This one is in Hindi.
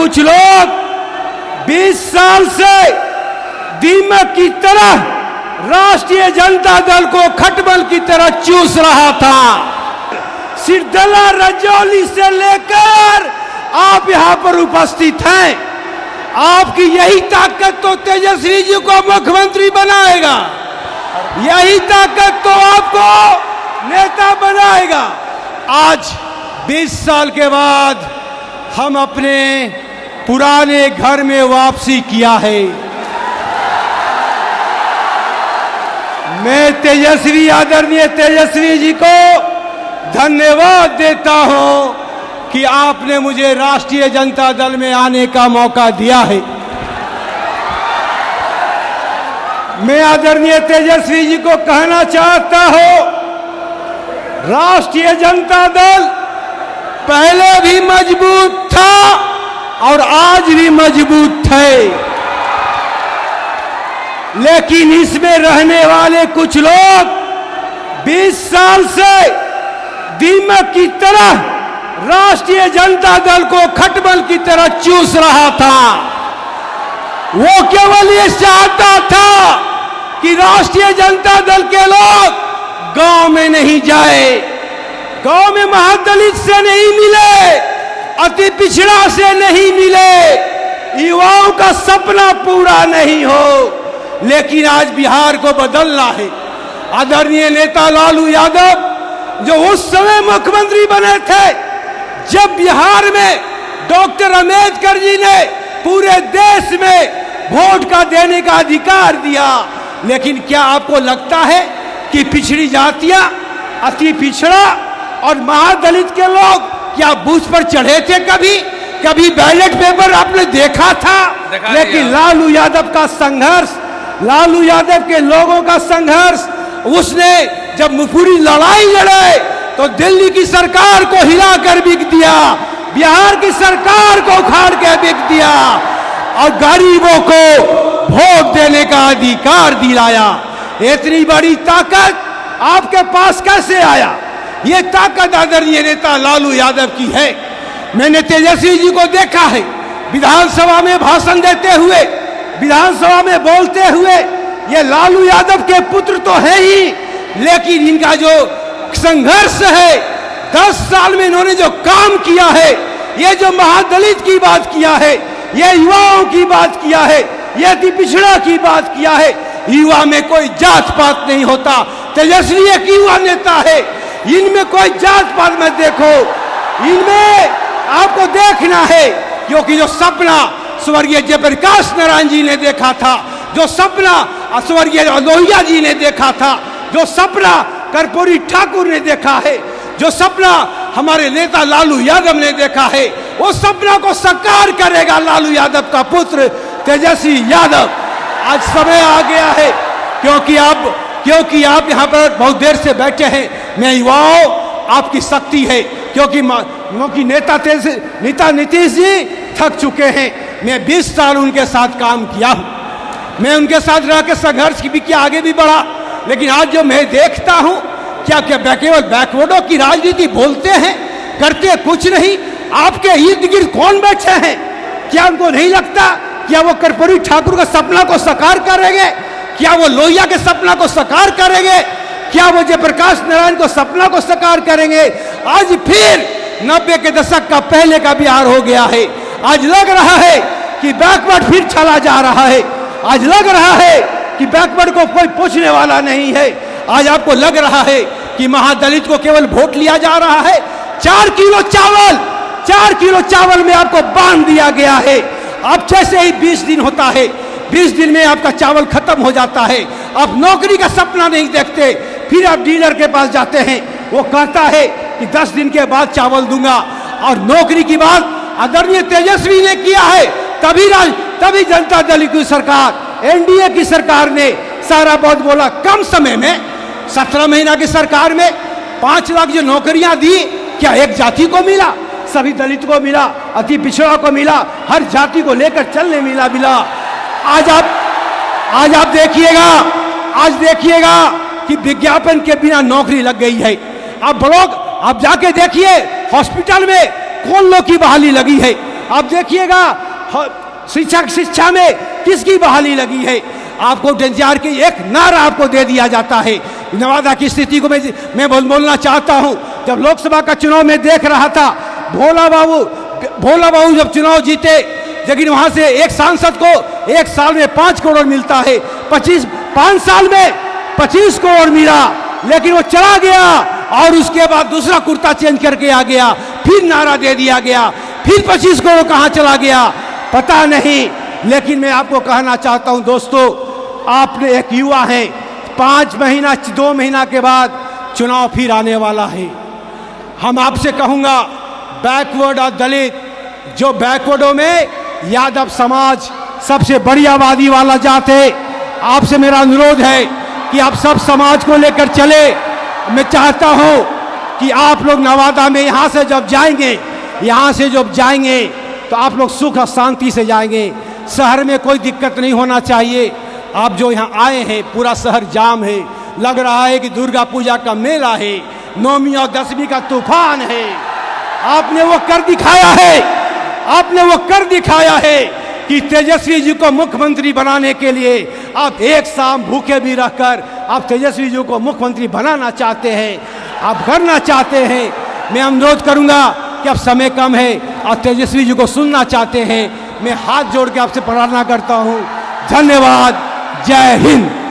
कुछ लोग 20 साल से दीमक की तरह राष्ट्रीय जनता दल को खटमल की तरह चूस रहा था। सिरदला रजौली से लेकर आप यहां पर उपस्थित हैं। आपकी यही ताकत तो तेजस्वी जी को मुख्यमंत्री बनाएगा, यही ताकत तो आपको नेता बनाएगा। आज 20 साल के बाद हम अपने पुराने घर में वापसी किया है। मैं तेजस्वी, आदरणीय तेजस्वी जी को धन्यवाद देता हूं कि आपने मुझे राष्ट्रीय जनता दल में आने का मौका दिया है। मैं आदरणीय तेजस्वी जी को कहना चाहता हूं, राष्ट्रीय जनता दल पहले भी मजबूत था और आज भी मजबूत है, लेकिन इसमें रहने वाले कुछ लोग 20 साल से दीमक की तरह राष्ट्रीय जनता दल को खटमल की तरह चूस रहा था। वो केवल ये चाहता था कि राष्ट्रीय जनता दल के लोग गांव में नहीं जाए, गांव में महादलित से नहीं मिले, अति पिछड़ा से नहीं मिले, युवाओं का सपना पूरा नहीं हो। लेकिन आज बिहार को बदलना है। आदरणीय नेता लालू यादव जो उस समय मुख्यमंत्री बने थे, जब बिहार में डॉक्टर अंबेडकर जी ने पूरे देश में वोट का देने का अधिकार दिया, लेकिन क्या आपको लगता है कि पिछड़ी जातियां, अति पिछड़ा और महादलित के लोग क्या बूथ पर चढ़े थे? कभी बैलेट पेपर आपने देखा था? लेकिन लालू यादव का संघर्ष, लालू यादव के लोगों का संघर्ष, उसने जब पूरी लड़ाई लड़े तो दिल्ली की सरकार को हिलाकर बिक दिया, बिहार की सरकार को उखाड़ के बिक दिया और गरीबों को वोट देने का अधिकार दिलाया। इतनी बड़ी ताकत आपके पास कैसे आया? ये ताकत आदरणीय नेता लालू यादव की है। मैंने तेजस्वी जी को देखा है विधानसभा में भाषण देते हुए, विधानसभा में बोलते हुए। ये लालू यादव के पुत्र तो है ही, लेकिन इनका जो संघर्ष है, 10 साल में इन्होंने जो काम किया है, ये जो महादलित की बात किया है, ये युवाओं की बात किया है, ये अति पिछड़ा की बात किया है। युवा में कोई जात पात नहीं होता। तेजस्वी एक युवा नेता है, इनमें कोई जात पात मत देखो, इनमें आपको देखना है, क्योंकि जो सपना स्वर्गीय जयप्रकाश नारायण जी ने देखा था, जो सपना स्वर्गीय लोहिया जी ने देखा था, जो सपना कर्पूरी ठाकुर ने देखा है, जो सपना हमारे नेता लालू यादव ने देखा है, वो सपना को साकार करेगा लालू यादव का पुत्र तेजस्वी यादव। आज समय आ गया है, क्योंकि आप यहाँ पर बहुत देर से बैठे हैं। मैं युवाओं, आपकी शक्ति है, क्योंकि नेता नीतीश जी थक चुके हैं। मैं 20 साल उनके साथ काम किया हूँ, मैं उनके साथ रह के संघर्ष की भी किया, आगे भी बढ़ा। लेकिन आज जो मैं देखता हूँ, क्या केवल बैकवर्डों की राजनीति बोलते हैं, करते कुछ नहीं। आपके इर्द गिर्द कौन बैठे हैं? क्या उनको नहीं लगता क्या वो कर्पूरी ठाकुर का सपना को साकार करेंगे? क्या वो लोहिया के सपना को साकार करेंगे? क्या वो जयप्रकाश नारायण को सपना को साकार करेंगे? आज फिर 90 के दशक का पहले का बिहार हो गया है। आज लग रहा है कि बैकवर्ड फिर चला जा रहा है। आज लग रहा है कि बैकवर्ड को कोई पूछने वाला नहीं है। आज आपको लग रहा है कि महादलित को केवल वोट लिया जा रहा है। 4 किलो चावल में आपको बांध दिया गया है। अब जैसे ही 20 दिन होता है, 20 दिन में आपका चावल खत्म हो जाता है। आप नौकरी का सपना नहीं देखते, फिर आप डीलर के पास जाते हैं, वो कहता है कि 10 दिन के बाद चावल दूंगा। और नौकरी की बात आदरणीय तेजस्वी ने किया है, तभी जनता दल की सरकार, एनडीए की सरकार ने सारा बहुत बोला। कम समय में 17 महीना की सरकार में 5 लाख जो नौकरियां दी, क्या एक जाति को मिला? सभी दलित को मिला, अति पिछड़ा को मिला, हर जाति को लेकर चलने मिला। आज आप देखिएगा कि विज्ञापन के बिना नौकरी लग गई है। आप जाके देखिए हॉस्पिटल में कौन लोग की बहाली लगी है। अब देखिएगा शिक्षा में किसकी बहाली लगी है। आपको इंतजार की एक नारा आपको दे दिया जाता है। नवादा की स्थिति को मैं बोलना चाहता हूं। जब लोकसभा का चुनाव में देख रहा था, भोला बाबू जब चुनाव जीते, लेकिन वहां से एक सांसद को एक साल में 5 करोड़ मिलता है, 5 साल में 25 करोड़ मिला, लेकिन वो चला गया और उसके बाद दूसरा कुर्ता चेंज करके आ गया, फिर नारा दे दिया गया, फिर 25 करोड़ कहां चला गया पता नहीं। लेकिन मैं आपको कहना चाहता हूं दोस्तों, आपने एक युवा है, 2 महीना के बाद चुनाव फिर आने वाला है। हम आपसे कहूंगा, बैकवर्ड और दलित, जो बैकवर्डों में यादव समाज सबसे बड़ी आबादी वाला जात है, आपसे मेरा अनुरोध है कि आप सब समाज को लेकर चले। मैं चाहता हूं कि आप लोग नवादा में यहां से जब जाएंगे तो आप लोग सुख और शांति से जाएंगे। शहर में कोई दिक्कत नहीं होना चाहिए। आप जो यहाँ आए हैं, पूरा शहर जाम है, लग रहा है कि दुर्गा पूजा का मेला है, 9वीं और 10वीं का तूफान है। आपने वो कर दिखाया है कि तेजस्वी जी को मुख्यमंत्री बनाने के लिए आप एक शाम भूखे भी रहकर आप तेजस्वी जी को मुख्यमंत्री बनाना चाहते हैं, आप करना चाहते हैं। मैं अनुरोध करूंगा कि अब समय कम है और तेजस्वी जी को सुनना चाहते हैं। मैं हाथ जोड़ के आपसे प्रार्थना करता हूं। धन्यवाद। जय हिंद।